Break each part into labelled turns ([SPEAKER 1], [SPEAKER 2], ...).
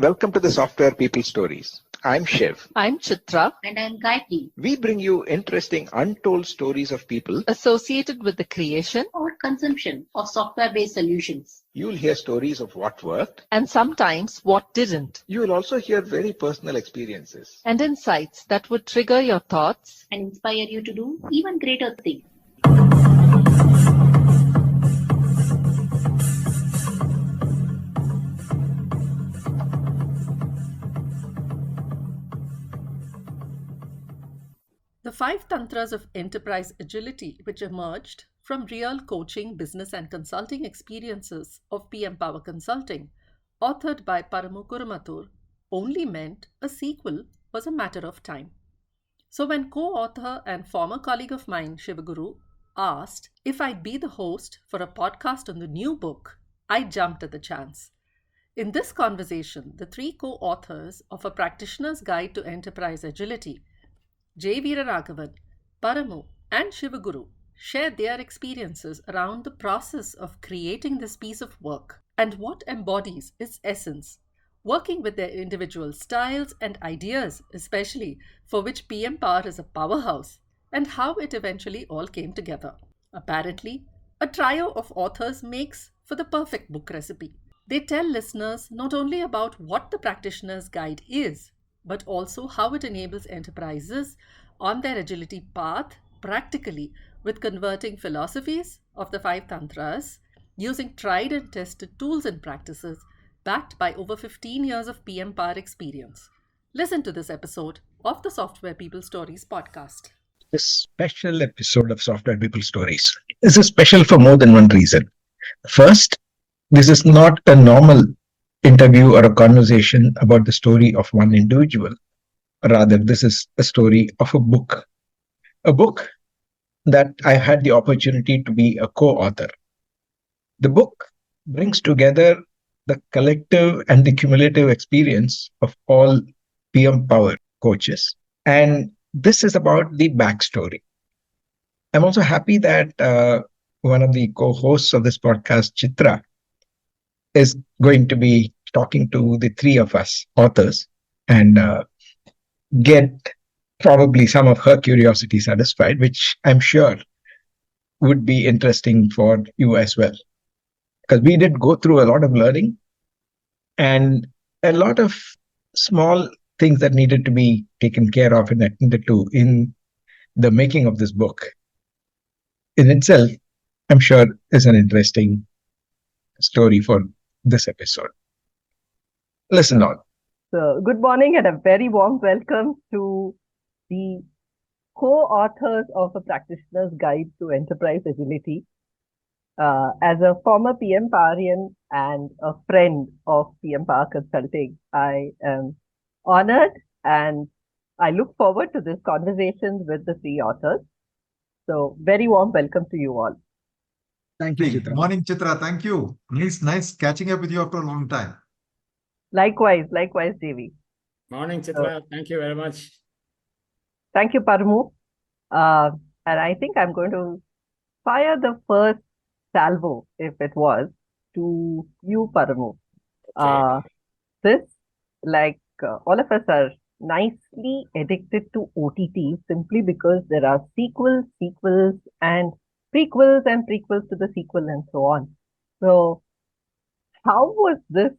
[SPEAKER 1] Welcome to the Software People Stories. I'm Shiv.
[SPEAKER 2] I'm Chitra.
[SPEAKER 3] And I'm Gayatri.
[SPEAKER 1] We bring you interesting, untold stories of people
[SPEAKER 2] Associated with the creation
[SPEAKER 3] Or consumption of software-based solutions.
[SPEAKER 1] You'll hear stories of what worked,
[SPEAKER 2] and sometimes what didn't,
[SPEAKER 1] you will also hear very personal experiences.
[SPEAKER 2] and insights that would trigger your thoughts
[SPEAKER 3] And inspire you to do even greater things.
[SPEAKER 2] The 5 tantras of enterprise agility, which emerged from real coaching, business, and consulting experiences of PM Power Consulting, authored by Paramu Kurumathur, only meant a sequel was a matter of time. So when co-author and former colleague of mine, Sivaguru, asked if I'd be the host for a podcast on the new book, I jumped at the chance. In this conversation, the 3 co-authors of A Practitioner's Guide to Enterprise Agility, J.Veeraraaghavan, Paramu, and Sivaguru, share their experiences around the process of creating this piece of work and what embodies its essence, working with their individual styles and ideas, especially for which PM Power is a powerhouse, and how it eventually all came together. Apparently, a trio of authors makes for the perfect book recipe. They tell listeners not only about what the practitioner's guide is, but also how it enables enterprises on their agility path practically with converting philosophies of the 5 tantras using tried and tested tools and practices backed by over 15 years of PM Power experience. Listen to this episode of the Software People Stories podcast.
[SPEAKER 1] This special episode of Software People Stories is special for more than one reason. First, this is not a normal interview or a conversation about the story of one individual. Rather, this is a story of a book that I had the opportunity to be a co-author. The book brings together the collective and the cumulative experience of all PM Power coaches. And this is about the backstory. I'm also happy that one of the co-hosts of this podcast, Chitra, is going to be talking to the 3 of us authors and get probably some of her curiosity satisfied, which I'm sure would be interesting for you as well. Because we did go through a lot of learning and a lot of small things that needed to be taken care of and attended to in the making of this book. In itself, I'm sure is an interesting story for this episode. Listen on.
[SPEAKER 4] So, good morning and a very warm welcome to the co-authors of A Practitioner's Guide to Enterprise Agility. As a former PM Powerian and a friend of PM Power Consulting, I am honored and I look forward to this conversation with the 3 authors. So, very warm welcome to you all.
[SPEAKER 1] Thank you, Chitra.
[SPEAKER 5] Morning, Chitra. Thank you. Nice catching up with you after a long time.
[SPEAKER 4] Likewise, JV.
[SPEAKER 6] Morning, Chitra. Thank you very much.
[SPEAKER 4] Thank you, Paramu. And I think I'm going to fire the first salvo, if it was, to you, Paramu.
[SPEAKER 6] Okay.
[SPEAKER 4] This, like all of us are nicely addicted to OTT simply because there are sequels, and prequels to the sequel and so on. So how was this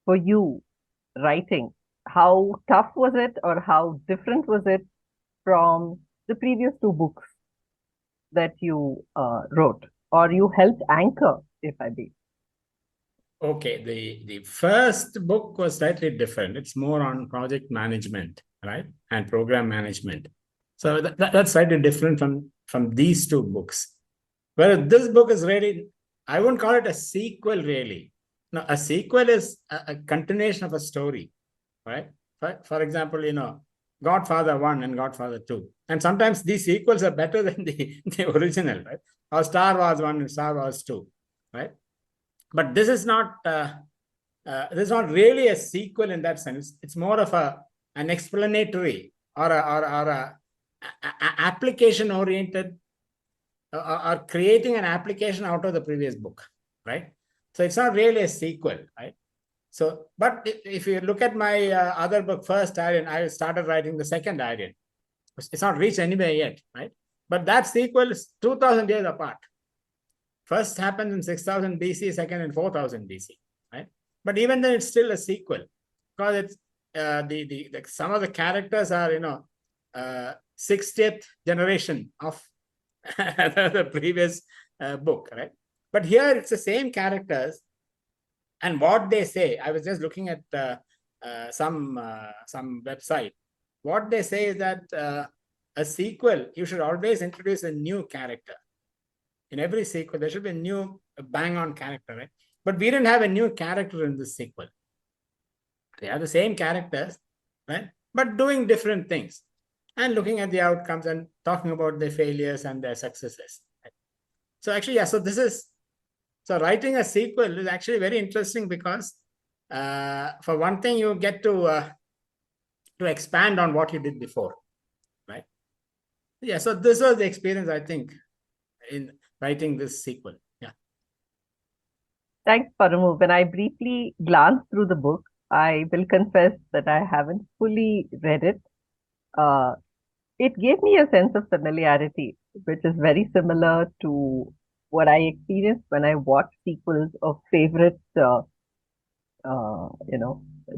[SPEAKER 4] for you writing? How tough was it or how different was it from the previous 2 books that you wrote or you helped anchor, if I may?
[SPEAKER 6] Okay, the first book was slightly different. It's more on project management, right? And program management. So that's slightly different from these 2 books. Whereas this book is really, I wouldn't call it a sequel really. No, a sequel is a continuation of a story, right? For example, Godfather 1 and Godfather 2. And sometimes these sequels are better than the original, right? Or Star Wars 1 and Star Wars 2, right? But this is not really a sequel in that sense. It's more of an explanatory or a application-oriented or creating an application out of the previous book, right? So it's not really a sequel, right? So, but if you look at my other book, First Aryan, I started writing the second Aryan. It's not reached anywhere yet, right? But that sequel is 2000 years apart. First happened in 6000 BC, second in 4000 BC, right? But even then, it's still a sequel because it's some of the characters are 60th generation of the previous book, right? But here it's the same characters, and what they say. I was just looking at some website. What they say is that a sequel, you should always introduce a new character. In every sequel, there should be a new bang-on character, right? But we didn't have a new character in this sequel. They are the same characters, right? But doing different things and looking at the outcomes and talking about their failures and their successes. Right? So actually, yeah, so writing a sequel is actually very interesting because for one thing, you get to expand on what you did before, right? Yeah, so this was the experience, I think, in writing this sequel. Yeah.
[SPEAKER 4] Thanks, Paramu. When I briefly glanced through the book, I will confess that I haven't fully read it. It gave me a sense of familiarity, which is very similar to what I experienced when I watched sequels of favorite,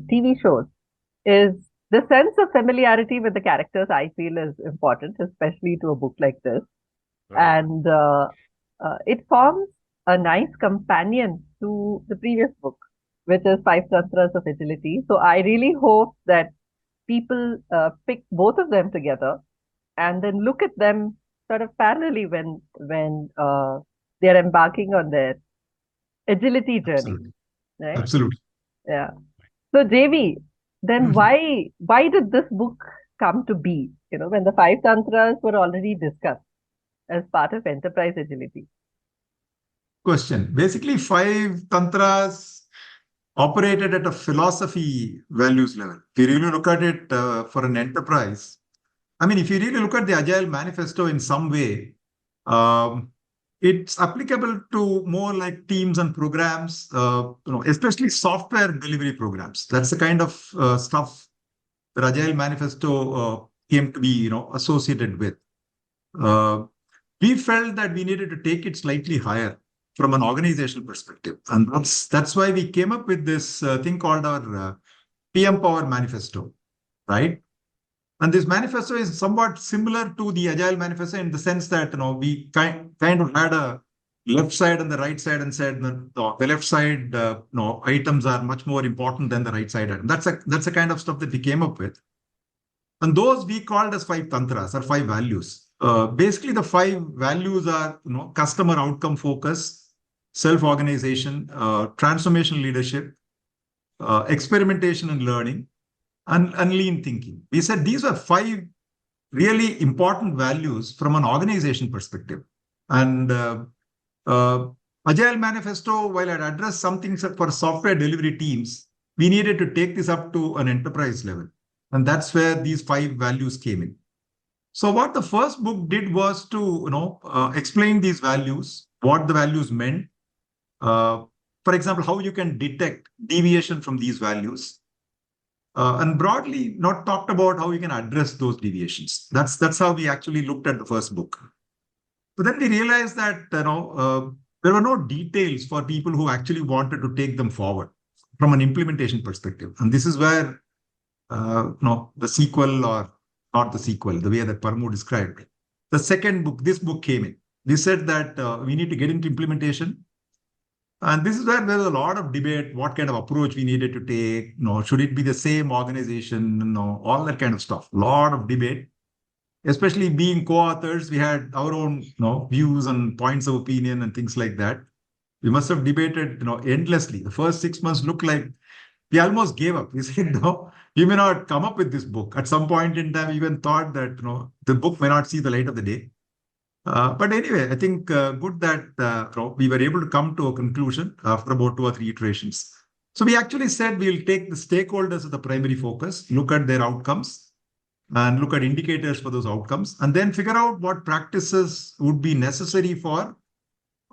[SPEAKER 4] TV shows. Is the sense of familiarity with the characters I feel is important, especially to a book like this.
[SPEAKER 6] Right.
[SPEAKER 4] And it forms a nice companion to the previous book, which is Five Tantras of Agility. So I really hope that people pick both of them together and then look at them sort of parallelly when they're embarking on their agility journey.
[SPEAKER 5] Absolutely.
[SPEAKER 4] Right?
[SPEAKER 5] Absolutely.
[SPEAKER 4] Yeah. So JV, then
[SPEAKER 5] Mhm.
[SPEAKER 4] why did this book come to be? When the Five Tantras were already discussed as part of enterprise agility.
[SPEAKER 5] Question. Basically, five tantras operated at a philosophy values level. If you really look at it for an enterprise, I mean, if you really look at the Agile Manifesto in some way, it's applicable to more like teams and programs, especially software delivery programs. That's the kind of stuff that Agile Manifesto came to be, associated with. We felt that we needed to take it slightly higher from an organizational perspective, and that's why we came up with this thing called our PM Power Manifesto, right? And this manifesto is somewhat similar to the Agile Manifesto in the sense that we kind of had a left side and the right side and said the left side items are much more important than the right side item. That's the kind of stuff that we came up with. And those we called as five tantras or five values. Basically, the five values are customer outcome focus, self-organization, transformation leadership, experimentation and learning, and lean thinking. We said these were five really important values from an organization perspective. And Agile Manifesto, while it addressed some things for software delivery teams, we needed to take this up to an enterprise level. And that's where these five values came in. So what the first book did was to explain these values, what the values meant. For example, how you can detect deviation from these values. And broadly, not talked about how you can address those deviations. That's how we actually looked at the first book. But then we realized that there were no details for people who actually wanted to take them forward from an implementation perspective. And this is where the sequel, or not the sequel, the way that Paramu described it. The second book, this book came in. We said that we need to get into implementation. And this is where there was a lot of debate, what kind of approach we needed to take. Should it be the same organization? All that kind of stuff. A lot of debate. Especially being co-authors, we had our own views and points of opinion and things like that. We must have debated endlessly. The first 6 months looked like we almost gave up. We said, no, you may not come up with this book. At some point in time, we even thought that the book may not see the light of the day. But anyway, I think good that we were able to come to a conclusion after about 2 or 3 iterations. So we actually said we'll take the stakeholders as the primary focus, look at their outcomes, and look at indicators for those outcomes, and then figure out what practices would be necessary for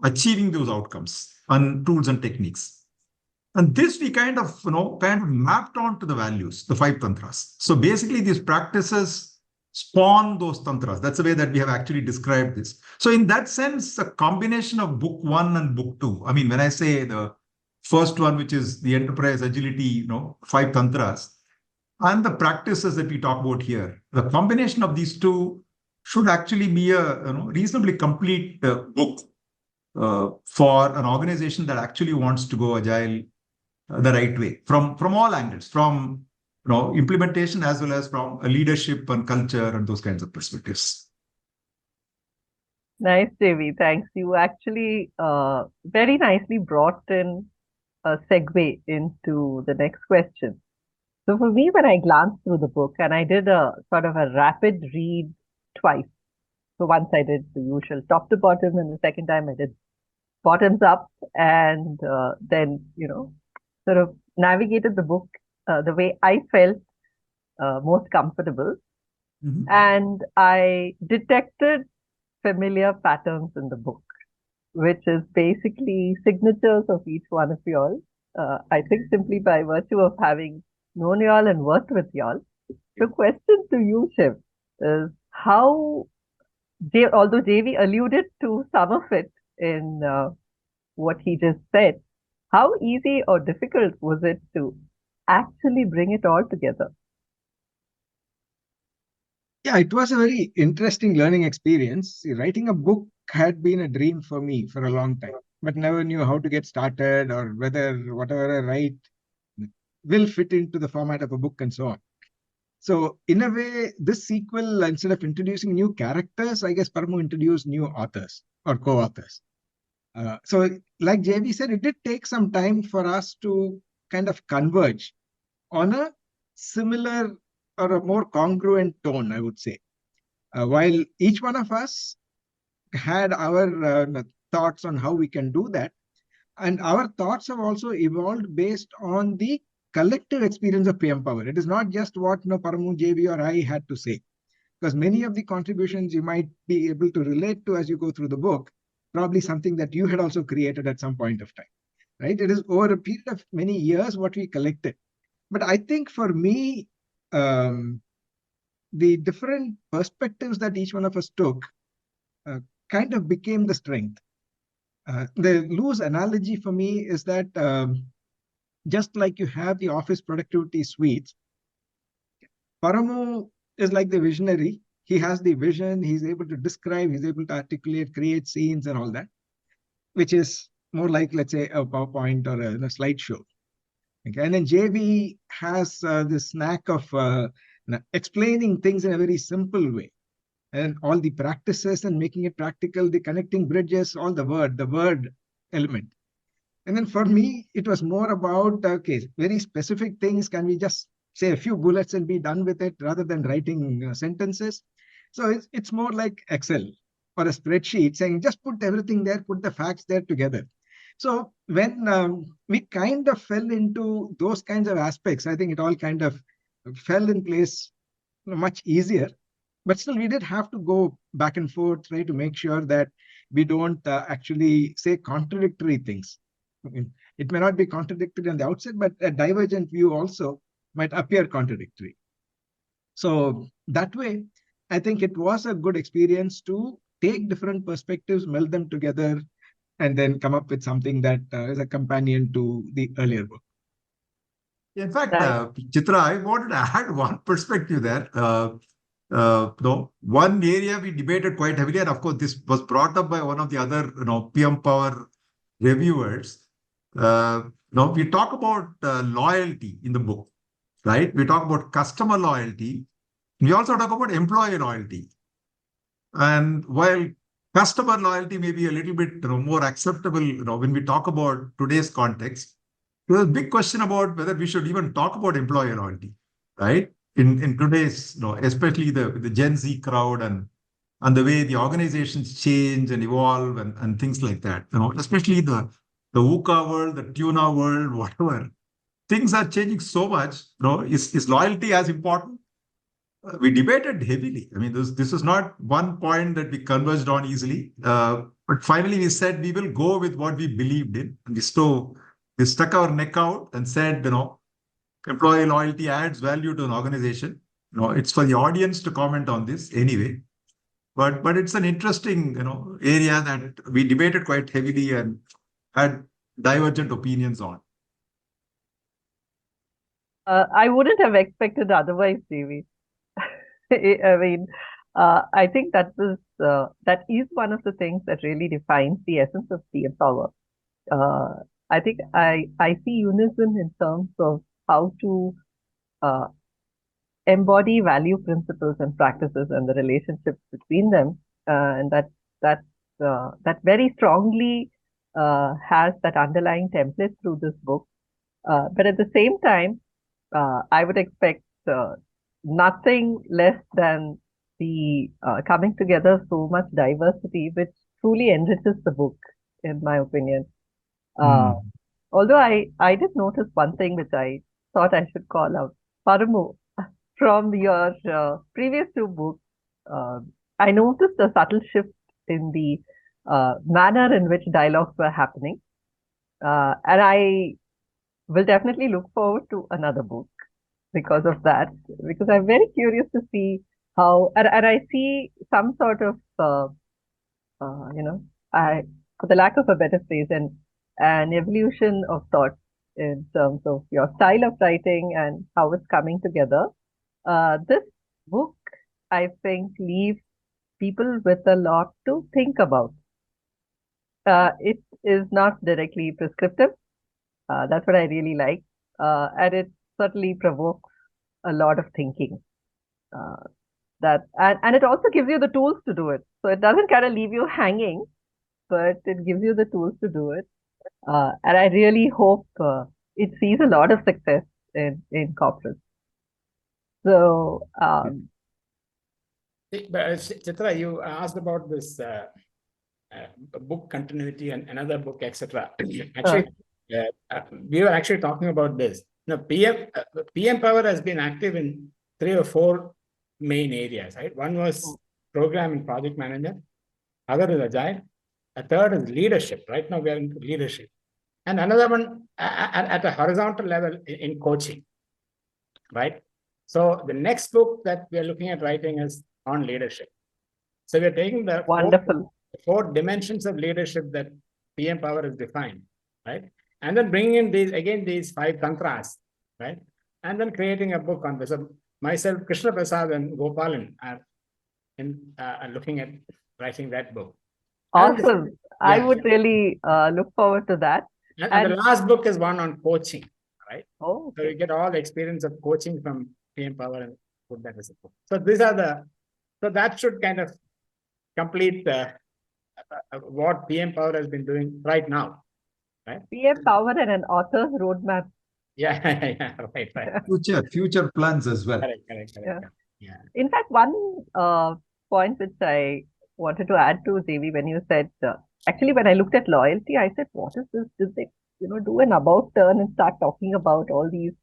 [SPEAKER 5] achieving those outcomes and tools and techniques. And this we kind of mapped onto the values, the 5 tantras. So basically these practices spawn those tantras. That's the way that we have actually described this. So in that sense, a combination of book 1 and book 2. I mean, when I say the first one, which is the enterprise agility, 5 tantras, and the practices that we talk about here, the combination of these two should actually be a reasonably complete book for an organization that actually wants to go agile the right way from all angles, from implementation as well as from a leadership and culture and those kinds of perspectives.
[SPEAKER 4] Nice, JV. Thanks. You actually very nicely brought in a segue into the next question. So for me, when I glanced through the book, and I did a sort of a rapid read twice. So once I did the usual top to bottom, and the second time I did bottoms up, and then sort of navigated the book the way I felt most comfortable.
[SPEAKER 5] Mhm.
[SPEAKER 4] And I detected familiar patterns in the book, which is basically signatures of each one of y'all. I think simply by virtue of having known y'all and worked with y'all. The question to you, Shiv, is how, although JV alluded to some of it in what he just said, how easy or difficult was it to actually bring it all together?
[SPEAKER 1] Yeah, it was a very interesting learning experience. See, writing a book had been a dream for me for a long time, but never knew how to get started or whether whatever I write will fit into the format of a book and so on. So in a way, this sequel, instead of introducing new characters, I guess Paramu introduced new authors or co-authors. So like JV said, it did take some time for us to kind of converge on a similar or a more congruent tone, I would say. While each one of us had our thoughts on how we can do that, and our thoughts have also evolved based on the collective experience of PM Power. It is not just what Paramu, JV, or I had to say, because many of the contributions you might be able to relate to as you go through the book, probably something that you had also created at some point of time, right? It is over a period of many years what we collected. But I think for me, the different perspectives that each one of us took kind of became the strength. The loose analogy for me is that just like you have the office productivity suites, Paramu is like the visionary. He has the vision, he's able to describe, he's able to articulate, create scenes and all that, which is more like, let's say, a PowerPoint or a slideshow. Okay. And then JV has this knack of explaining things in a very simple way. And all the practices and making it practical, the connecting bridges, all the word element. And then for me, it was more about, okay, very specific things. Can we just say a few bullets and be done with it rather than writing sentences? So it's more like Excel or a spreadsheet saying, just put everything there, put the facts there together. So when we kind of fell into those kinds of aspects, I think it all kind of fell in place much easier. But still, we did have to go back and forth, try to make sure that we don't actually say contradictory things. I mean, it may not be contradictory on the outset, but a divergent view also might appear contradictory. So that way, I think it was a good experience to take different perspectives, meld them together, and then come up with something that is a companion to the earlier book.
[SPEAKER 5] In fact,
[SPEAKER 4] Right.
[SPEAKER 5] Chitra, I wanted to add one perspective there. One area we debated quite heavily, and of course, this was brought up by one of the other, PM Power reviewers. We talk about loyalty in the book, right? We talk about customer loyalty. We also talk about employee loyalty. And while customer loyalty may be a little bit more acceptable, when we talk about today's context, there's a big question about whether we should even talk about employee loyalty, right? In today's, especially the Gen Z crowd and the way the organizations change and evolve and things like that, especially the VUCA world, the tuna world, whatever. Things are changing so much. Is loyalty as important? We debated heavily. I mean, this is not one point that we converged on easily. But finally, we said we will go with what we believed in. And we We stuck our neck out and said, employee loyalty adds value to an organization. It's for the audience to comment on this anyway. But it's an interesting, area that we debated quite heavily and had divergent opinions on.
[SPEAKER 4] I wouldn't have expected otherwise, Devi. I mean, I think that is one of the things that really defines the essence of PM power. I think I see unison in terms of how to embody value principles and practices and the relationships between them, and that very strongly has that underlying template through this book. But at the same time, I would expect nothing less than the coming together of so much diversity, which truly enriches the book, in my opinion. Although I did notice one thing which I thought I should call out. Paramu, from your previous two books, I noticed a subtle shift in the manner in which dialogues were happening. And I will definitely look forward to another book because of that, because I'm very curious to see how, and I see some sort of, for the lack of a better phrase, an evolution of thought in terms of your style of writing and how it's coming together. This book, I think, leaves people with a lot to think about. It is not directly prescriptive. That's what I really like. And it certainly provokes a lot of thinking. And it also gives you the tools to do it. So it doesn't kind of leave you hanging, but it gives you the tools to do it. And I really hope it sees a lot of success in corporates. So,
[SPEAKER 6] Chitra, you asked about this book continuity and another book, etc. Actually, we were actually talking about this. PM Power has been active in 3 or 4 main areas, right? One was program and project management. Other is agile. A third is leadership. Right now, we are into leadership. And another one at a horizontal level in coaching, right? So the next book that we are looking at writing is on leadership. So we are taking the
[SPEAKER 4] wonderful
[SPEAKER 6] 4 dimensions of leadership that PM Power is defined, right? And then bringing in these 5 tantras, right? And then creating a book on this. So myself, Krishna Prasad and Gopalan are looking at writing that book.
[SPEAKER 4] Awesome. And, I would really look forward to that.
[SPEAKER 6] And the last book is one on coaching, right?
[SPEAKER 4] Oh, okay.
[SPEAKER 6] So you get all the experience of coaching from PM Power and put that as a book. So these are so that should kind of complete what PM Power has been doing right now, right?
[SPEAKER 4] PM Power and an author's roadmap.
[SPEAKER 6] Yeah, right.
[SPEAKER 5] Future plans as well.
[SPEAKER 6] Correct. Yeah.
[SPEAKER 4] In fact, one point which I wanted to add to J.V. when you said, actually, when I looked at loyalty, I said, what is this? Did they, do an about turn and start talking about all these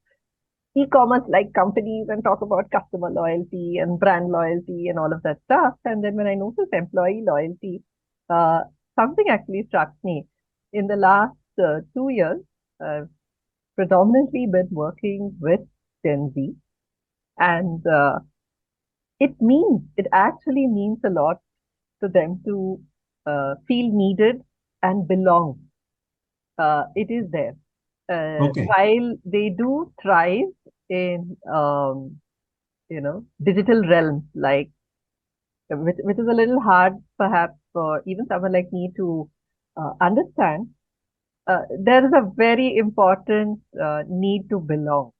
[SPEAKER 4] e-commerce like companies and talk about customer loyalty and brand loyalty and all of that stuff? And then when I noticed employee loyalty, something actually struck me. In the last 2 years, I've predominantly been working with Gen Z, and it actually means a lot to them to feel needed and belong. It is there. While they do thrive in, digital realms, like which is a little hard perhaps for even someone like me to understand, there is a very important need to belong.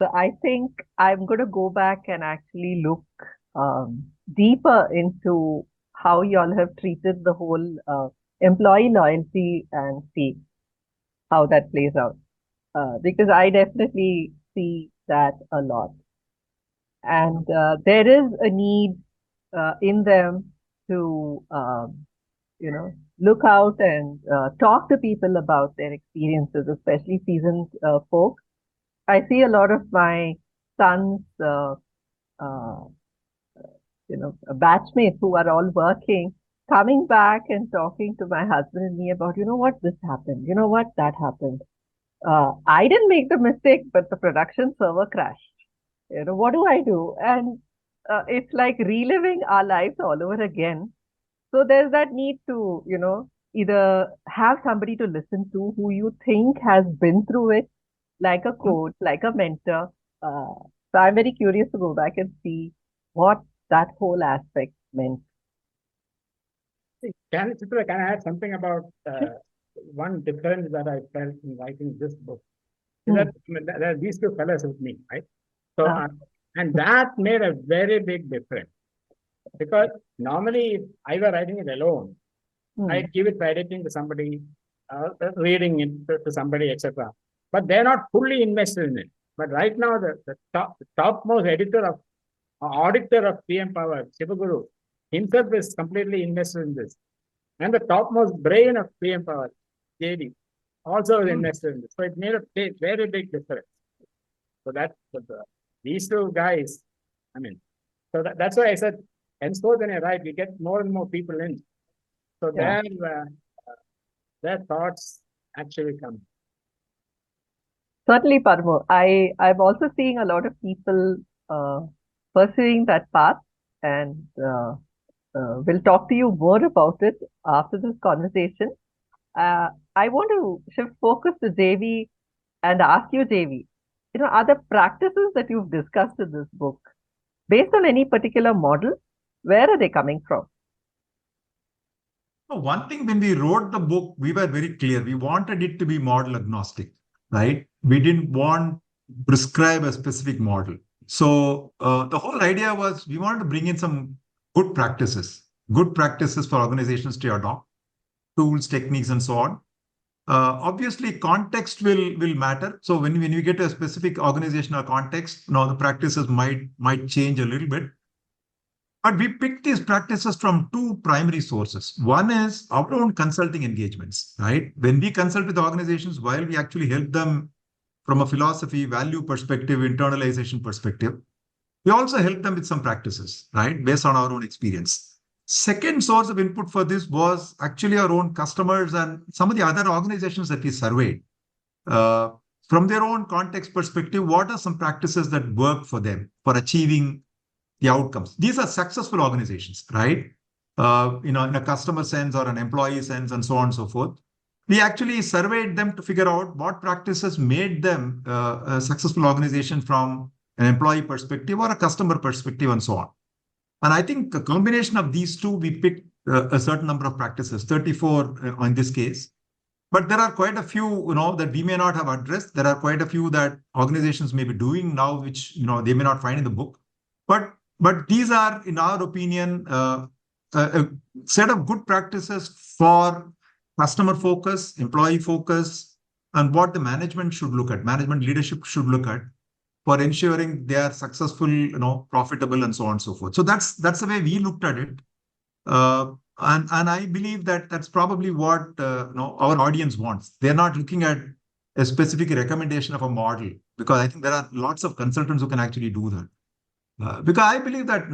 [SPEAKER 4] So I think I'm going to go back and actually look deeper into how y'all have treated the whole employee loyalty and see how that plays out. Because I definitely see that a lot. And there is a need in them to, look out and talk to people about their experiences, especially seasoned folks. I see a lot of my son's, batchmates who are all working, coming back and talking to my husband and me about, what, this happened, what, that happened. I didn't make the mistake, but the production server crashed. What do I do? And it's like reliving our lives all over again. So there's that need to, either have somebody to listen to who you think has been through it, like a coach, like a mentor. Uh, so I'm very curious to go back and see what that whole aspect meant.
[SPEAKER 6] Chitra, can I add something about
[SPEAKER 4] Sure.
[SPEAKER 6] one difference that I felt in writing this book? Is
[SPEAKER 4] Hmm.
[SPEAKER 6] that there are these two fellows with me, right? So,
[SPEAKER 4] Uh,
[SPEAKER 6] and that made a very big difference because normally if I were writing it alone,
[SPEAKER 4] hmm.
[SPEAKER 6] I'd give it for editing to somebody, reading it to somebody, etc. But they're not fully invested in it. But right now, the topmost editor of auditor of PM Power, Sivaguru, himself is completely invested in this. And the topmost brain of PM Power, JD, also is invested in this. So it made a very big difference. So these two guys, I mean, so that's why I said, henceforth when I write, we get more and more people in. So
[SPEAKER 4] Yeah.
[SPEAKER 6] their thoughts actually come.
[SPEAKER 4] Certainly, Paramu. I'm also seeing a lot of people uh, pursuing that path, and we'll talk to you more about it after this conversation. I want to shift focus to JV and ask you, JV, are the practices that you've discussed in this book based on any particular model? Where are they coming from?
[SPEAKER 5] One thing, when we wrote the book, we were very clear. We wanted it to be model agnostic, right? We didn't want to prescribe a specific model. So the whole idea was we wanted to bring in some good practices for organizations to adopt, tools, techniques, and so on. Obviously, context will matter. So when you get to a specific organizational context, the practices might change a little bit. But we picked these practices from two primary sources. One is our own consulting engagements, right? When we consult with organizations, while we actually help them from a philosophy, value perspective, internalization perspective, we also help them with some practices, right? Based on our own experience. Second source of input for this was actually our own customers and some of the other organizations that we surveyed. From their own context perspective, what are some practices that work for them for achieving the outcomes? These are successful organizations, right? In a customer sense or an employee sense and so on and so forth. We actually surveyed them to figure out what practices made them a successful organization from an employee perspective or a customer perspective and so on. And I think a combination of these two, we picked a certain number of practices, 34 in this case. But there are quite a few, that we may not have addressed. There are quite a few that organizations may be doing now, which, they may not find in the book. But these are, in our opinion, a set of good practices for customer focus, employee focus, and what the management should look at, management leadership should look at for ensuring they are successful, profitable, and so on and so forth. So that's the way we looked at it. And I believe that that's probably what our audience wants. They're not looking at a specific recommendation of a model, because I think there are lots of consultants who can actually do that. Because I believe that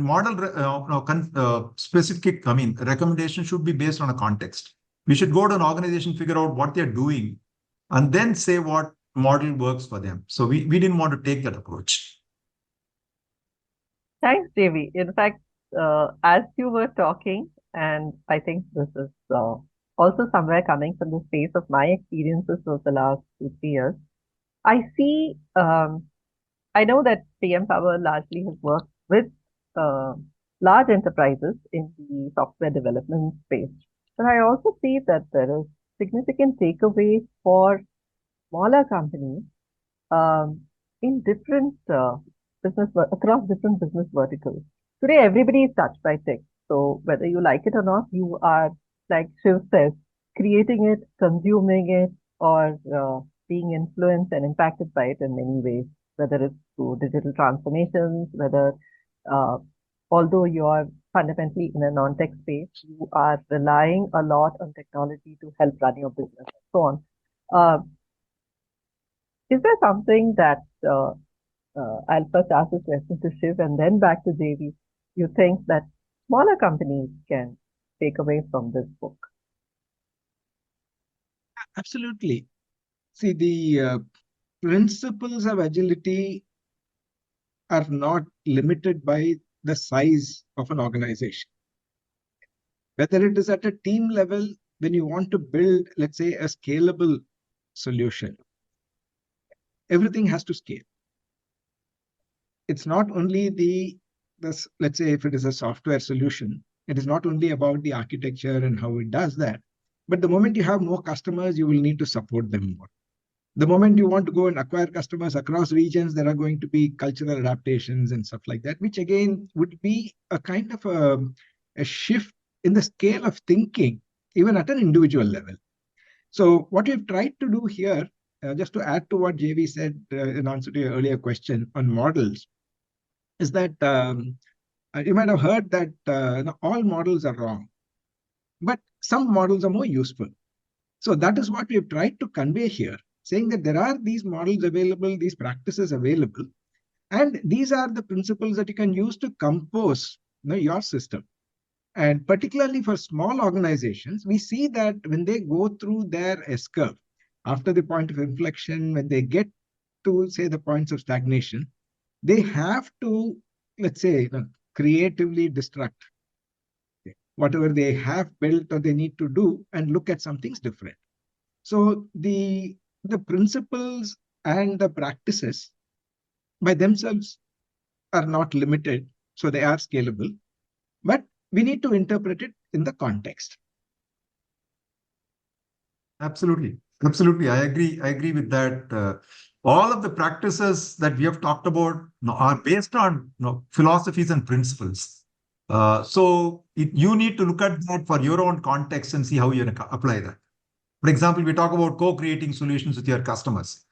[SPEAKER 5] specific, recommendation should be based on a context. We should go to an organization, figure out what they're doing, and then say what model works for them. So we didn't want to take that approach.
[SPEAKER 4] Thanks, JV. In fact, as you were talking, and I think this is also somewhere coming from the space of my experiences over the last 2-3 years, I see, I know that PM Power largely has worked with uh, large enterprises in the software development space. But I also see that there is significant takeaway for smaller companies um, in different across different business verticals. Today, everybody is touched by tech. So whether you like it or not, you are, like Shiv says, creating it, consuming it, or being influenced and impacted by it in many ways, whether it's through digital transformations, whether although you are fundamentally in a non-tech space, you are relying a lot on technology to help run your business and so on. Uh, is there something that I'll first ask this question to Shiv and then back to JV, you think that smaller companies can take away from this book?
[SPEAKER 1] Absolutely. See, the principles of agility are not limited by the size of an organization. Whether it is at a team level, when you want to build, let's say, a scalable solution, everything has to scale. It's not only let's say, if it is a software solution, it is not only about the architecture and how it does that, but the moment you have more customers, you will need to support them more. The moment you want to go and acquire customers across regions, there are going to be cultural adaptations and stuff like that, which again would be a kind of a shift in the scale of thinking, even at an individual level. So what we've tried to do here, just to add to what JV said in answer to your earlier question on models, is that you might have heard that all models are wrong, but some models are more useful. So that is what we've tried to convey here, saying that there are these models available, these practices available, and these are the principles that you can use to compose your system. And particularly for small organizations, we see that when they go through their S-curve, after the point of inflection, when they get to, say, the points of stagnation, they have to, let's say, creatively destruct whatever they have built or they need to do and look at some things different. So the principles and the practices by themselves are not limited, so they are scalable, but we need to interpret it in the context.
[SPEAKER 5] Absolutely. Absolutely. I agree with that. All of the practices that we have talked about are based on philosophies and principles. So you need to look at that for your own context and see how you apply that. For example, we talk about co-creating solutions with your customers.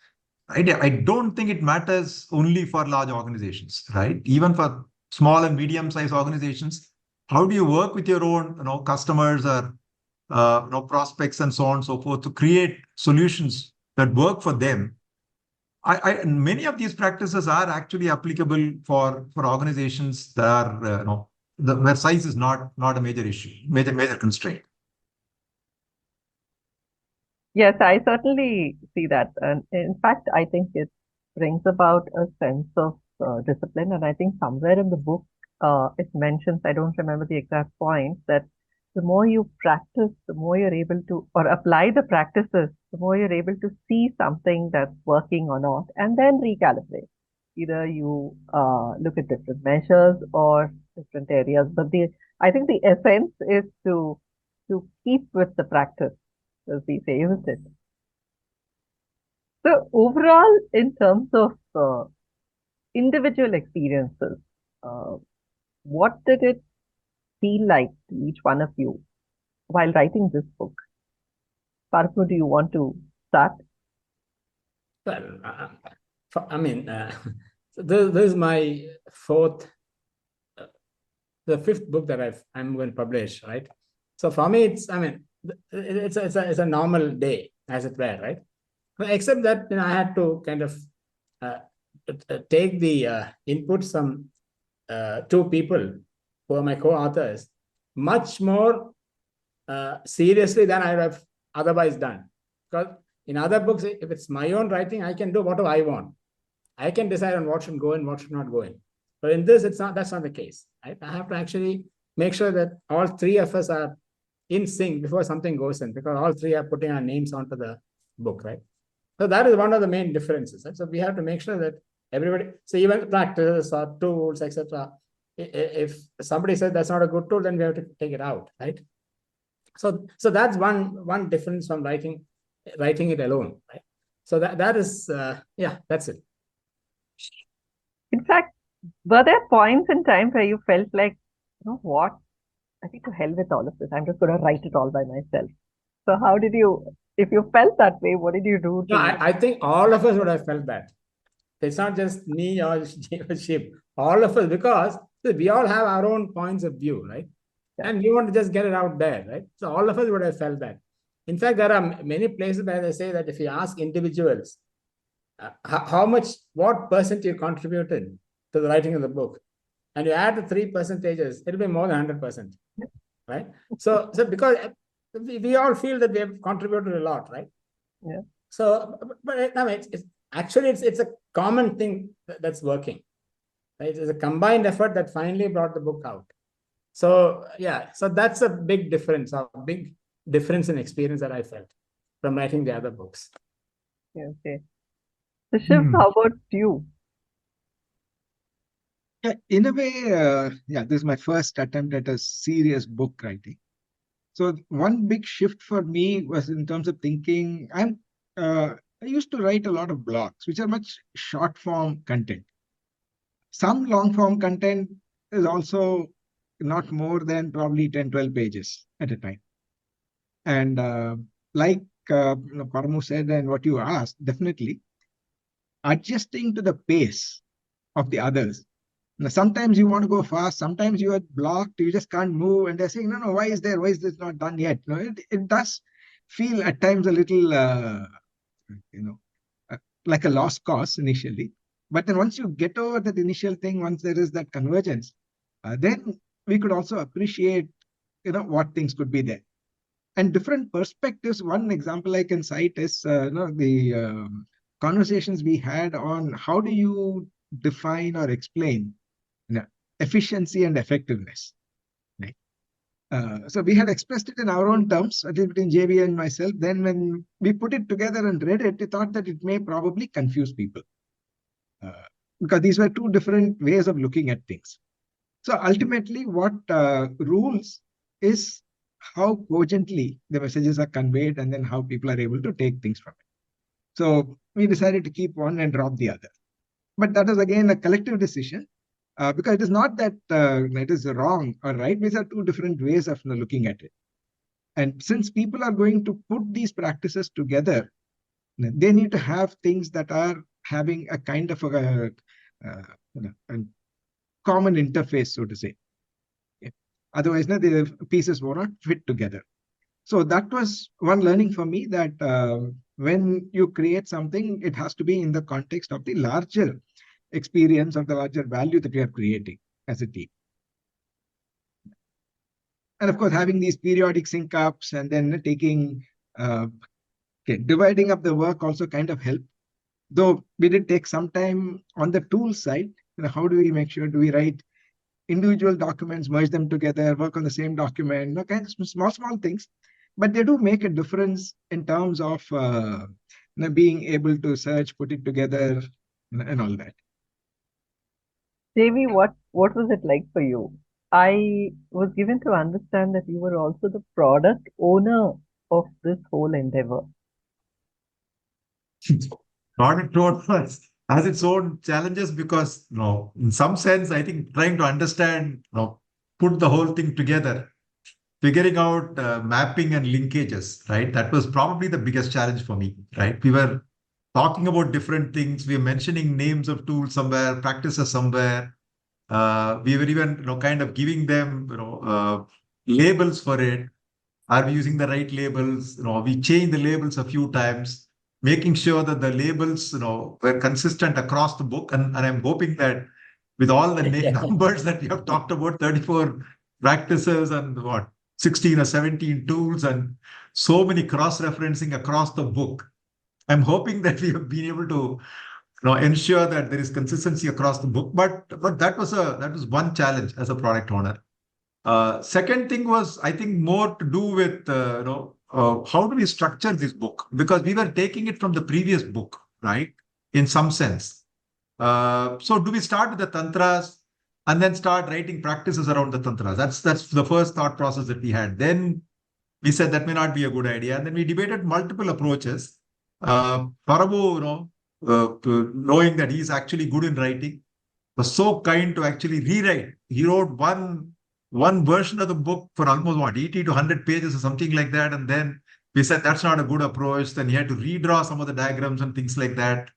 [SPEAKER 5] Right? I don't think it matters only for large organizations, right? Even for small and medium-sized organizations, how do you work with your own customers or prospects and so on and so forth to create solutions that work for them? Many of these practices are actually applicable for organizations that are where size is not a major issue, major constraint.
[SPEAKER 4] Yes, I certainly see that. And in fact, I think it brings about a sense of discipline. And I think somewhere in the book, it mentions, I don't remember the exact point, that the more you practice, the more you're able to, or apply the practices, the more you're able to see something that's working or not, and then recalibrate. Either you look at different measures or different areas, but I think the essence is to keep with the practice, as we say, isn't it? So overall, in terms of individual experiences, what did it feel like to each one of you while writing this book? Paramu, do you want to start?
[SPEAKER 6] Well, I mean, this is my the fifth book that I'm going to publish, right? So for me, it's a normal day, as it were, right? Except that I had to kind of take the inputs from two people who are my co-authors much more seriously than I would have otherwise done. Because in other books, if it's my own writing, I can do whatever I want. I can decide on what should go in, what should not go in. But in this, that's not the case. Right? I have to actually make sure that all three of us are in sync before something goes in, because all three are putting our names onto the book, right? So that is one of the main differences. Right? So we have to make sure that everybody, so even practices or tools, etc. If somebody says that's not a good tool, then we have to take it out, right? So that's one difference from writing it alone, right? So that is that's it.
[SPEAKER 4] In fact, were there points in time where you felt like, you know what, I think to hell with all of this, I'm just going to write it all by myself? So how did you, if you felt that way, what did you do?
[SPEAKER 6] No, I think all of us would have felt that. It's not just me or Shiv, all of us, because we all have our own points of view, right? Yeah. And we want to just get it out there, right? So all of us would have felt that. In fact, there are many places where they say that if you ask individuals, what percent you contributed to the writing of the book, and you add the 3 percentages, it'll be more than 100%, right? So because we all feel that we have contributed a lot, right?
[SPEAKER 4] Yeah.
[SPEAKER 6] So, but I mean, it's a common thing that's working. Right? It's a combined effort that finally brought the book out. So yeah, so that's a big difference in experience that I felt from writing the other books.
[SPEAKER 4] Okay. So Shiv, how about you?
[SPEAKER 1] Yeah, in a way, this is my first attempt at a serious book writing. So one big shift for me was in terms of thinking. I used to write a lot of blogs, which are much short form content. Some long form content is also not more than probably 10, 12 pages at a time. And like Paramu said, and what you asked, definitely adjusting to the pace of the others. Now, sometimes you want to go fast, sometimes you are blocked, you just can't move, and they're saying, no, why is this not done yet? No, it does feel at times a little, like a lost cause initially. But then once you get over that initial thing, once there is that convergence, then we could also appreciate, what things could be there. And different perspectives. One example I can cite is, the conversations we had on how do you define or explain efficiency and effectiveness. Right? So we had expressed it in our own terms, at least between JV and myself. Then when we put it together and read it, we thought that it may probably confuse people. Because these were two different ways of looking at things. So ultimately, what rules is how cogently the messages are conveyed and then how people are able to take things from it. So we decided to keep one and drop the other. But that is again a collective decision. Because it is not that it is wrong or right. These are two different ways of looking at it. And since people are going to put these practices together, they need to have things that are having a kind of a common interface, so to say. Yeah. Otherwise, the pieces will not fit together. So that was one learning for me, that when you create something, it has to be in the context of the larger experience, of the larger value that we are creating as a team. And of course, having these periodic sync ups and then taking, dividing up the work also kind of helped. Though we did take some time on the tool side. How do we make sure, do we write individual documents, merge them together, work on the same document, kind of small things. But they do make a difference in terms of being able to search, put it together, and all that.
[SPEAKER 4] JV, what was it like for you? I was given to understand that you were also the product owner of this whole endeavor.
[SPEAKER 5] Product owner has its own challenges because, in some sense, I think trying to understand, put the whole thing together, figuring out mapping and linkages, right? That was probably the biggest challenge for me, right? We were talking about different things. We were mentioning names of tools somewhere, practices somewhere. We were even, kind of giving them, labels for it. Are we using the right labels? We changed the labels a few times, making sure that the labels, were consistent across the book. And I'm hoping that with all the numbers that we have talked about, 34 practices and 16 or 17 tools and so many cross-referencing across the book, I'm hoping that we have been able to ensure that there is consistency across the book. But that was one challenge as a product owner. Second thing was, I think, more to do with how do we structure this book, because we were taking it from the previous book, right? In some sense. So do we start with the tantras and then start writing practices around the tantras? That's the first thought process that we had. Then we said that may not be a good idea, and then we debated multiple approaches. Paramu, knowing that he's actually good in writing, was so kind to actually rewrite. He wrote one version of the book for almost 80 to 100 pages or something like that. And then we said that's not a good approach. Then he had to redraw some of the diagrams and things like that.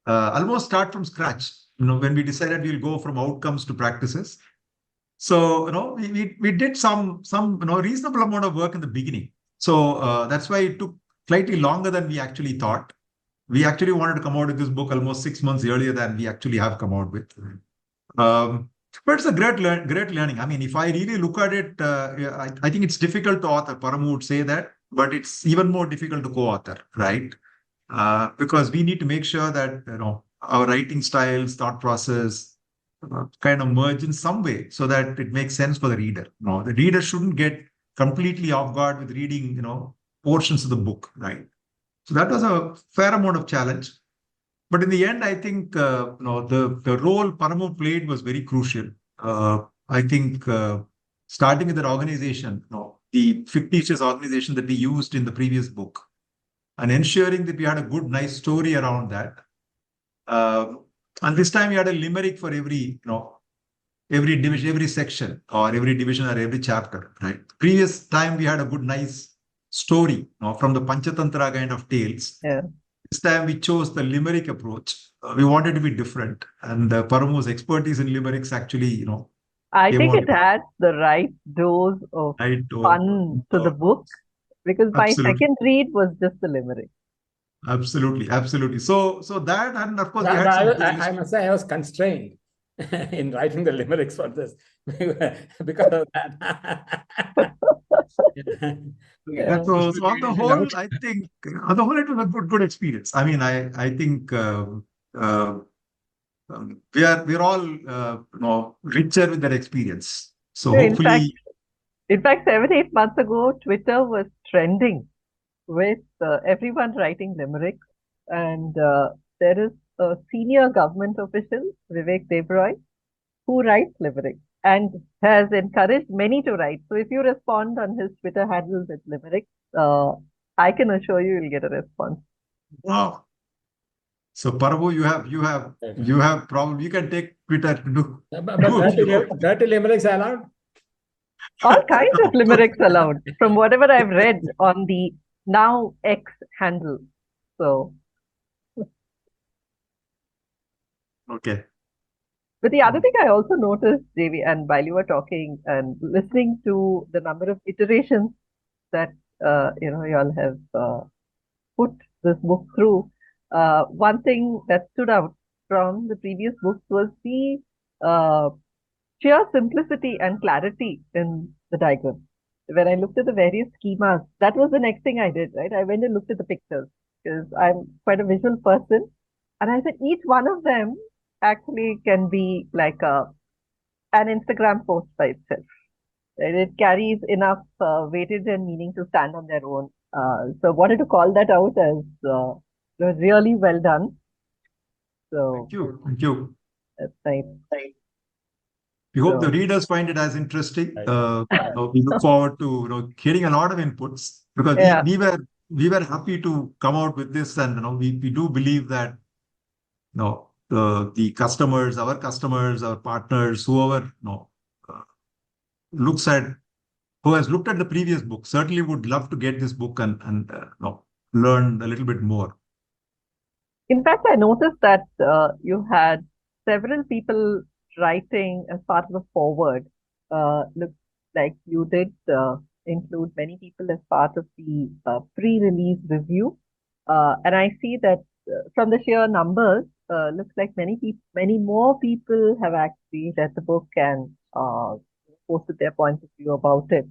[SPEAKER 5] Almost start from scratch. When we decided we'll go from outcomes to practices. So, we did some reasonable amount of work in the beginning. So that's why it took slightly longer than we actually thought. We actually wanted to come out with this book almost 6 months earlier than we actually have come out with. But it's a great learning. I mean, if I really look at it, I think it's difficult to author. Paramu would say that, but it's even more difficult to co-author, right? because we need to make sure that our writing styles, thought process, kind of merge in some way so that it makes sense for the reader. The reader shouldn't get completely off guard with reading portions of the book, right? So that was a fair amount of challenge. But in the end, I think the role Paramu played was very crucial. I think starting with that organization, the fictitious organization that we used in the previous book, and ensuring that we had a good, nice story around that. And this time we had a limerick for every division, every section, or every division, or every chapter, right? Previous time we had a good, nice story from the Panchatantra kind of tales.
[SPEAKER 4] Yeah.
[SPEAKER 5] This time we chose the limerick approach. We wanted to be different, and Paramu's expertise in limericks actually,
[SPEAKER 4] I
[SPEAKER 5] came
[SPEAKER 4] think
[SPEAKER 5] out
[SPEAKER 4] it adds the right dose of
[SPEAKER 5] right
[SPEAKER 4] fun to the book, because my
[SPEAKER 5] Absolutely.
[SPEAKER 4] second read was just the limerick.
[SPEAKER 5] Absolutely. So that, and of course, we
[SPEAKER 6] But
[SPEAKER 5] had some
[SPEAKER 6] I must say I was constrained in writing the limericks for this because of that.
[SPEAKER 4] Yeah.
[SPEAKER 5] So on the whole, I think on the whole it was a good experience. I mean, I think we're all richer with that experience. So
[SPEAKER 4] So
[SPEAKER 5] hopefully,
[SPEAKER 4] in fact, 7, 8 months ago, Twitter was trending with everyone writing limericks, and there is a senior government official, Vivek Devroy, who writes limericks and has encouraged many to write. So if you respond on his Twitter handle with limericks, I can assure you'll get a response.
[SPEAKER 5] wow. So Paramu, you have probably, you can take Twitter to do.
[SPEAKER 6] But dirty limericks are allowed?
[SPEAKER 4] All kinds of limericks allowed, from whatever I've read on the now X handle. So,
[SPEAKER 5] Okay.
[SPEAKER 4] but the other thing I also noticed, JV, and while you were talking and listening to the number of iterations that you all have put this book through, one thing that stood out from the previous books was the sheer simplicity and clarity in the diagram. When I looked at the various schemas, that was the next thing I did, right? I went and looked at the pictures because I'm quite a visual person. And I said each one of them actually can be like an Instagram post by itself. Right? It carries enough weightage and meaning to stand on their own. So wanted to call that out as really well done. So
[SPEAKER 5] Thank you.
[SPEAKER 4] that's nice.
[SPEAKER 5] We hope the
[SPEAKER 4] So-
[SPEAKER 5] readers find it as interesting. We look forward to hearing a lot of inputs, because
[SPEAKER 4] Yeah.
[SPEAKER 5] we were happy to come out with this, and we do believe that the customers, our partners, whoever looks at, who has looked at the previous book, certainly would love to get this book and learn a little bit more.
[SPEAKER 4] In fact, I noticed that you had several people writing as part of the forward. Looks like you did include many people as part of the pre-release review. And I see that from the sheer numbers, looks like many more people have actually read the book and posted their points of view about it.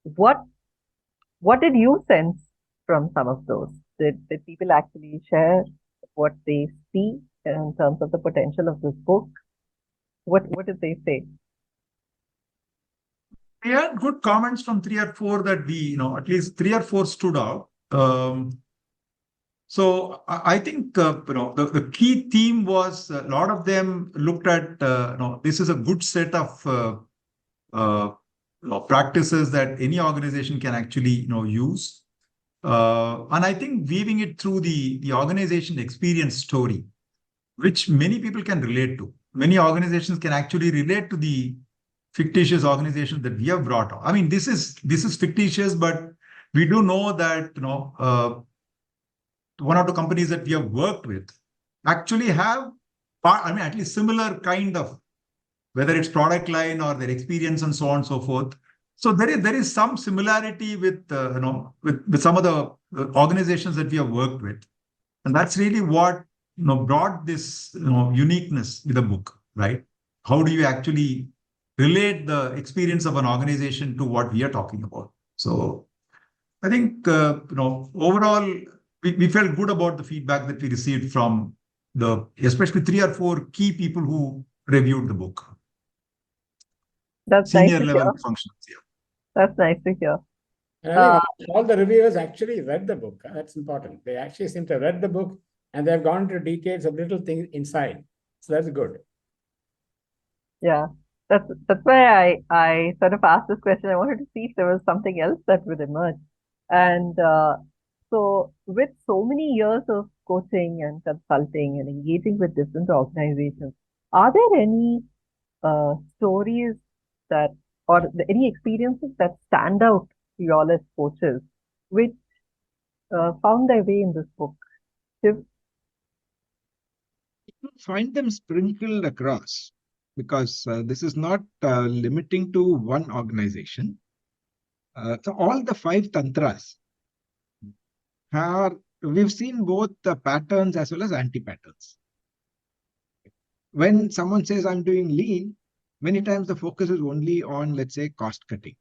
[SPEAKER 4] What did you sense from some of those? Did people actually share what they see in terms of the potential of this book? What did they say?
[SPEAKER 5] We had good comments from 3 or 4 that at least 3 or 4 stood out. So I think the key theme was a lot of them looked at this is a good set of practices that any organization can actually use, and I think weaving it through the organization experience story, which many people can relate to. Many organizations can actually relate to the fictitious organizations that we have brought on. I mean, this is fictitious, but we do know that one or two companies that we have worked with actually have, at least similar kind of, whether it's product line or their experience and so on and so forth. So there is some similarity with some of the organizations that we have worked with, and that's really what brought this uniqueness with the book, right? How do you actually relate the experience of an organization to what we are talking about? So I think, overall, we felt good about the feedback that we received from especially 3 or 4 key people who reviewed the book.
[SPEAKER 4] That's nice
[SPEAKER 5] Senior
[SPEAKER 4] to
[SPEAKER 5] level
[SPEAKER 4] hear.
[SPEAKER 5] functions. Yeah.
[SPEAKER 4] That's nice to hear.
[SPEAKER 6] And I think all the reviewers actually read the book. That's important. They actually seem to have read the book and they've gone into details of little things inside. So that's good.
[SPEAKER 4] Yeah, that's why I sort of asked this question. I wanted to see if there was something else that would emerge. And so, with so many years of coaching and consulting and engaging with different organizations, are there any stories that, or any experiences that stand out to you all as coaches, which found their way in this book? Shiv?
[SPEAKER 1] Find them sprinkled across, because this is not limiting to one organization. So all the 5 tantras we've seen both the patterns as well as anti-patterns. When someone says I'm doing lean, many times the focus is only on, let's say, cost cutting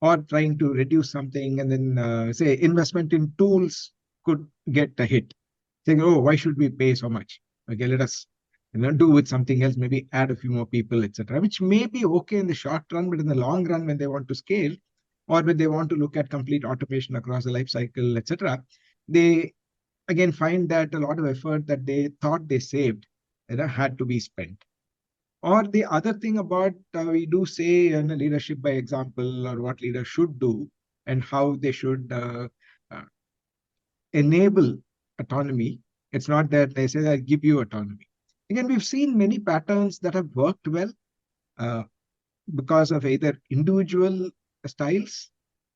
[SPEAKER 1] or trying to reduce something, and then say investment in tools could get a hit. Saying, oh, why should we pay so much? Okay, let us do with something else, maybe add a few more people, etc., which may be okay in the short run, but in the long run, when they want to scale or when they want to look at complete automation across the life cycle, etc., they again find that a lot of effort that they thought they saved had to be spent. Or the other thing about we do say in leadership by example, or what leaders should do and how they should uh, enable autonomy. It's not that they say, I give you autonomy. Again, we've seen many patterns that have worked well uh, because of either individual styles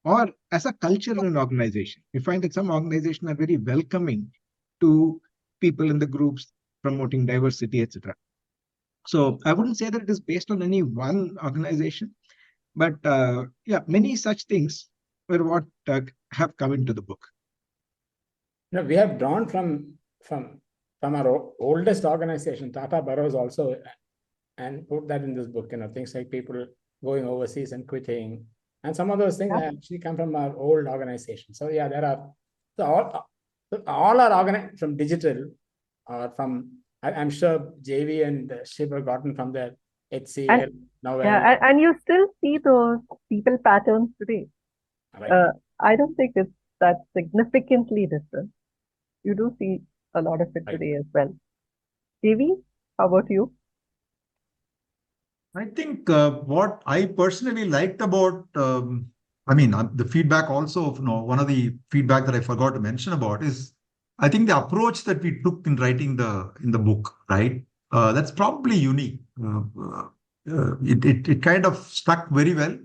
[SPEAKER 1] or as a culture in an organization. We find that some organizations are very welcoming to people in the groups, promoting diversity, etc. So I wouldn't say that it is based on any one organization, but yeah, many such things were what have come into the book.
[SPEAKER 6] No, we have drawn from our oldest organization, Tata Burroughs also, and put that in this book. Things like people going overseas and quitting, and some of those things actually come from our old organization. So yeah, there are all are organized from digital, or from I'm sure JV and Shiv have gotten from the HCL novel.
[SPEAKER 4] Yeah, and you still see those people patterns today.
[SPEAKER 6] Right.
[SPEAKER 4] I don't think it's that significantly different. You do see a lot of it today as well. JV, how about you?
[SPEAKER 5] I think what I personally liked about, the feedback also, one of the feedback that I forgot to mention about is, I think the approach that we took in writing in the book, right? That's probably unique. It kind of stuck very well.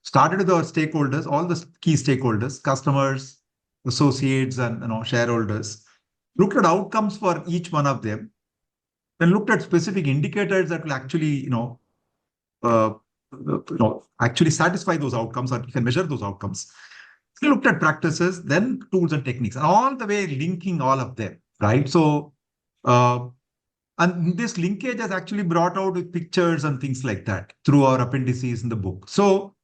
[SPEAKER 5] Started with our stakeholders, all the key stakeholders, customers, associates, and shareholders. Looked at outcomes for each one of them. Then looked at specific indicators that will actually, actually satisfy those outcomes, or you can measure those outcomes. We looked at practices, then tools and techniques, and all the way linking all of them, right? So, and this linkage has actually brought out with pictures and things like that through our appendices in the book. So,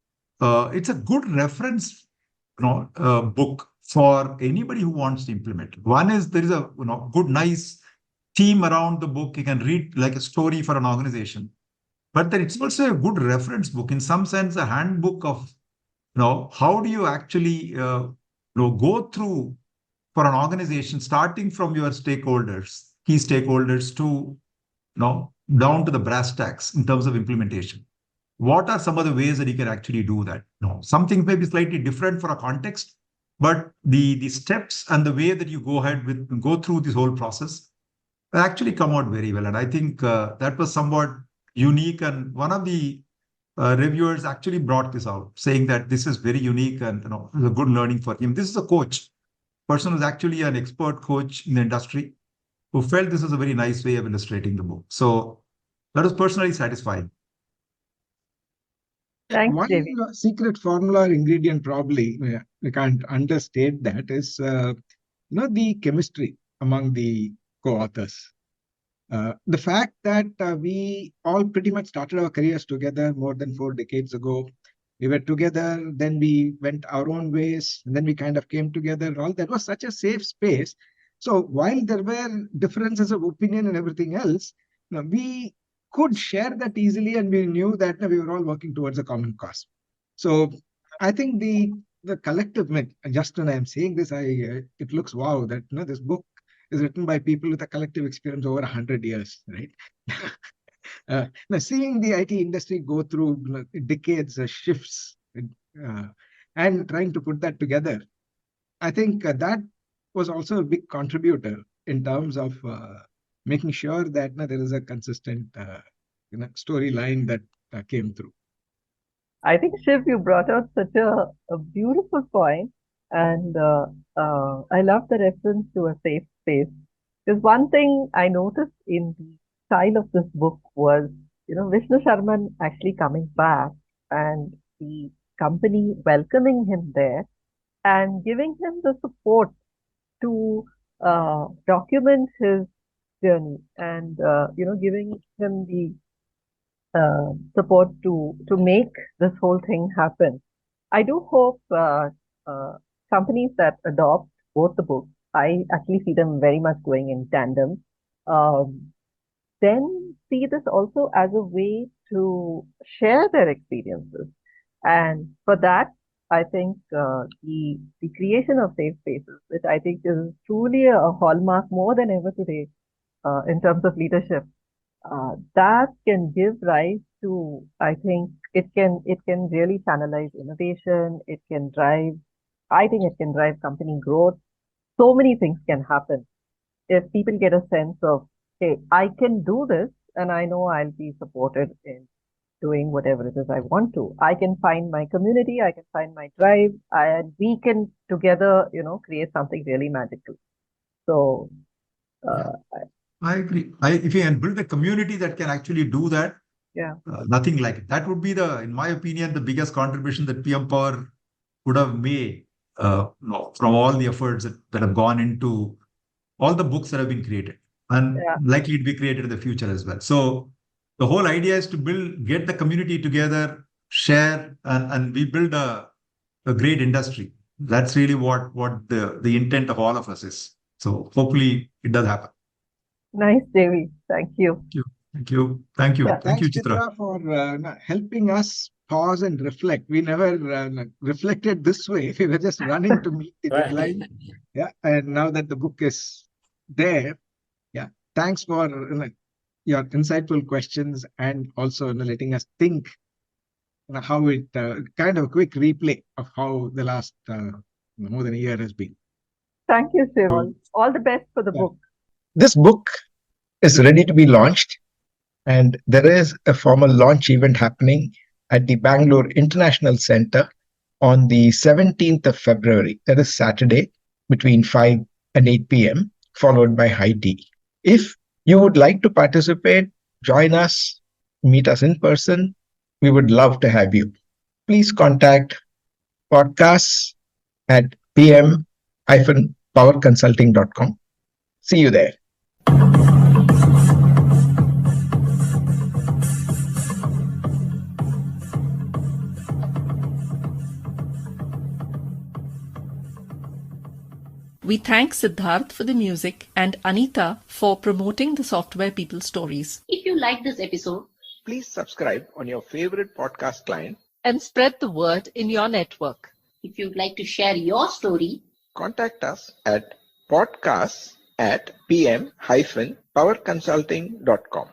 [SPEAKER 5] it's a good reference, book for anybody who wants to implement. One is there is a good, nice theme around the book. You can read like a story for an organization. But then it's also a good reference book, in some sense, a handbook of, how do you actually go through for an organization, starting from your stakeholders, key stakeholders, to down to the brass tacks in terms of implementation. What are some of the ways that you can actually do that? Something may be slightly different for a context, but the steps and the way that you go through this whole process actually come out very well. And I think that was somewhat unique, and one of the reviewers actually brought this out, saying that this is very unique and it's a good learning for him. This is a coach, person who's actually an expert coach in the industry, who felt this is a very nice way of illustrating the book. So that was personally satisfying.
[SPEAKER 4] Thanks,
[SPEAKER 1] One
[SPEAKER 4] JV.
[SPEAKER 1] secret formula or ingredient, probably we can't understate that, is the chemistry among the co-authors. The fact that we all pretty much started our careers together more than 4 decades ago, We were together, then we went our own ways, and then we kind of came together. All that was such a safe space. So while there were differences of opinion and everything else, we could share that easily, and we knew that we were all working towards a common cause. So I think the collective myth, and just when I'm saying this, it looks wow that this book is written by people with a collective experience over 100 years, right? Now, seeing the IT industry go through decades of shifts and trying to put that together, I think that was also a big contributor in terms of making sure that there is a consistent storyline that came through.
[SPEAKER 4] I think, Shiv, you brought out such a beautiful point, and I love the reference to a safe space. Because one thing I noticed in the style of this book was, Vishnu Sharman actually coming back and the company welcoming him there and giving him the support to document his journey and, giving him the support to make this whole thing happen. I do hope companies that adopt both the books, I actually see them very much going in tandem. Then see this also as a way to share their experiences. And for that, I think the creation of safe spaces, which I think is truly a hallmark more than ever today in terms of leadership, that can give rise to, I think it can really channelize innovation. It can drive, I think it can drive company growth. So many things can happen if people get a sense of, hey, I can do this and I know I'll be supported in doing whatever it is I want to. I can find my community, I can find my tribe, and we can together, create something really magical. So,
[SPEAKER 5] I agree. If you can build a community that can actually do that, nothing like it. That would be in my opinion, the biggest contribution that PM Power would have made from all the efforts that have gone into all the books that have been created and likely to be created in the future as well. So the whole idea is to get the community together, share, and we build a great industry. That's really what the intent of all of us is. So hopefully it does happen.
[SPEAKER 4] Nice, Devi. Thank you.
[SPEAKER 5] Thank you. Thank you.
[SPEAKER 1] Yeah,
[SPEAKER 5] Thank you,
[SPEAKER 1] thanks,
[SPEAKER 5] Chitra.
[SPEAKER 1] for helping us pause and reflect. We never reflected this way. We were just running to meet the deadline. Yeah, and now that the book is there, thanks for your insightful questions and also letting us think how it kind of a quick replay of how the last more than a year has been.
[SPEAKER 4] Thank you, Shiv. All the best for the book.
[SPEAKER 1] This book is ready to be launched, and there is a formal launch event happening at the Bangalore International Center on the 17th of February. That is Saturday between 5 and 8 p.m., followed by high tea. If you would like to participate, join us, meet us in person, we would love to have you. Please contact podcasts@pm-powerconsulting.com. See you there.
[SPEAKER 2] We thank Siddharth for the music and Anita for promoting the Software People stories.
[SPEAKER 3] If you like this episode,
[SPEAKER 1] Please subscribe on your favorite podcast client
[SPEAKER 2] And spread the word in your network.
[SPEAKER 3] if you'd like to share your story,
[SPEAKER 1] contact us at podcasts@pm-powerconsulting.com.